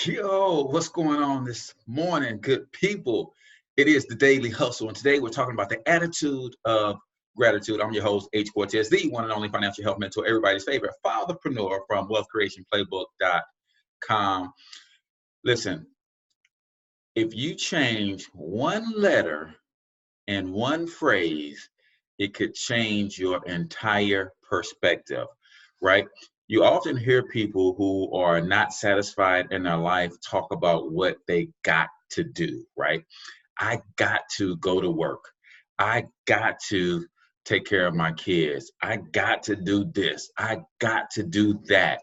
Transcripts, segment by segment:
Yo, what's going on this morning, good people? It is the Daily Hustle, and today we're talking about the attitude of gratitude. I'm your host, H. Cortez, the one and only financial health mentor, everybody's favorite fatherpreneur from Wealth Creation Playbook.com. Listen, if you change one letter and one phrase, it could change your entire perspective, right? You often hear people who are not satisfied in their life talk about what they got to do, right? I got to go to work. I got to take care of my kids. I got to do this. I got to do that.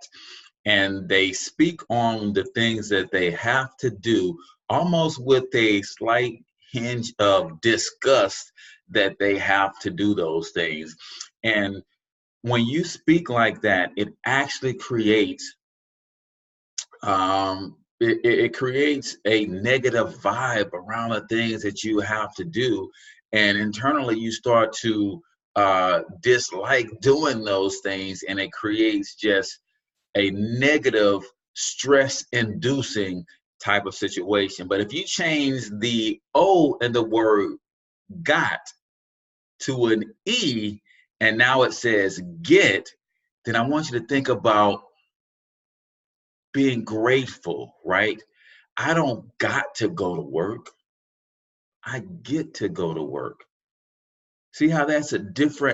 And they speak on the things that they have to do almost with a slight hinge of disgust that they have to do those things. And when you speak like that, it actually creates it creates a negative vibe around the things that you have to do, and internally you start to dislike doing those things, and it creates just a negative, stress-inducing type of situation. But if you change the O in the word got to an E, and now it says get, then I want you to think about being grateful, right? I don't got to go to work. I get to go to work. See how that's a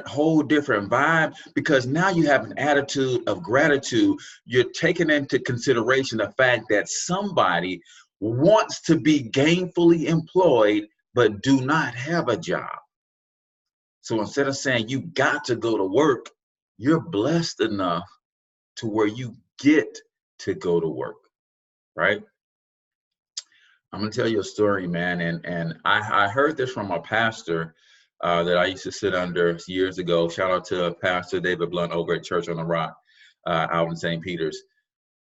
whole different vibe? Because now you have an attitude of gratitude. You're taking into consideration the fact that somebody wants to be gainfully employed but do not have a job. So instead of saying you got to go to work, you're blessed enough to where you get to go to work, right? I'm gonna tell you a story, man, and I heard this from a pastor that I used to sit under years ago. Shout out to Pastor David Blunt over at Church on the Rock out in St. Peter's.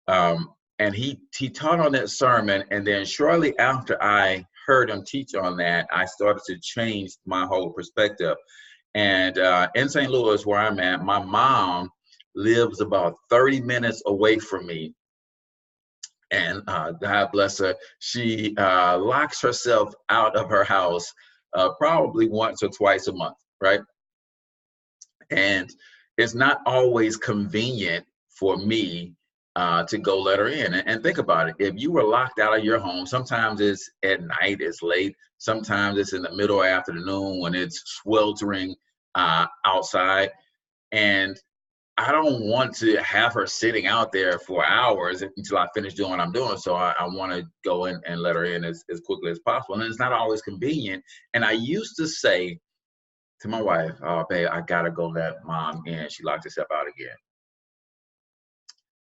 And he taught on that sermon, and then shortly after I heard him teach on that, I started to change my whole perspective. And in St. Louis, where I'm at, my mom lives about 30 minutes away from me. And God bless her, she locks herself out of her house probably once or twice a month, right? And it's not always convenient for me to go let her in. And think about it. If you were locked out of your home, sometimes it's at night, it's late. Sometimes it's in the middle afternoon when it's sweltering outside. And I don't want to have her sitting out there for hours until I finish doing what I'm doing. So I want to go in and let her in as quickly as possible. And it's not always convenient. And I used to say to my wife, oh, babe, I got to go let mom in. She locked herself out again.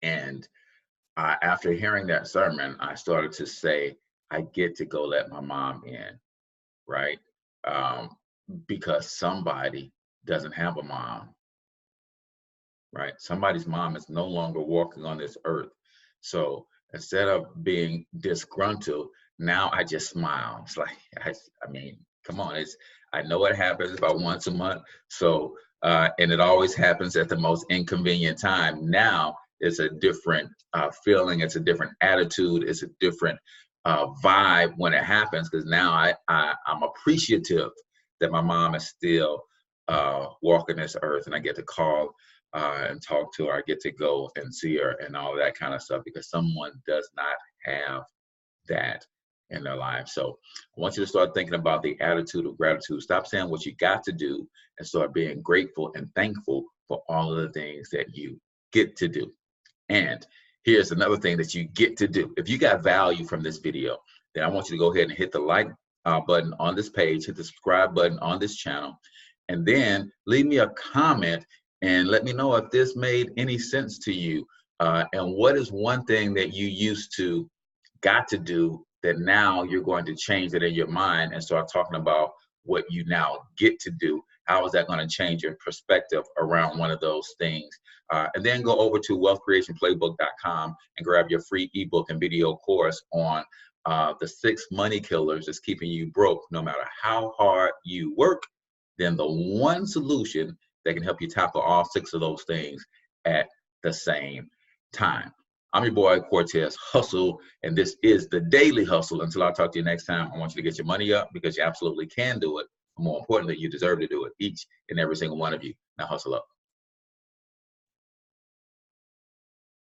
And after hearing that sermon, I started to say, I get to go let my mom in, right? Because somebody doesn't have a mom. Right? Somebody's mom is no longer walking on this earth. So instead of being disgruntled, now I just smile. It's like, I mean, come on. I know it happens about once a month. So, and it always happens at the most inconvenient time. Now it's a different feeling. It's a different attitude. It's a different vibe when it happens, because now I'm appreciative that my mom is still walking this earth, and I get to call and talk to her. I get to go and see her and all that kind of stuff, because someone does not have that in their life. So I want you to start thinking about the attitude of gratitude. Stop saying what you got to do and start being grateful and thankful for all of the things that you get to do. And here's another thing that you get to do. If you got value from this video, then I want you to go ahead and hit the like button on this page, hit the subscribe button on this channel, and then leave me a comment and let me know if this made any sense to you. And what is one thing that you used to got to do that now you're going to change it in your mind and start talking about what you now get to do? How is that going to change your perspective around one of those things? And then go over to wealthcreationplaybook.com and grab your free ebook and video course on the 6 money killers that's keeping you broke no matter how hard you work. Then the one solution that can help you tackle all 6 of those things at the same time. I'm your boy, Cortez Hustle, and this is the Daily Hustle. Until I talk to you next time, I want you to get your money up because you absolutely can do it. More importantly, you deserve to do it, each and every single one of you. Now hustle up.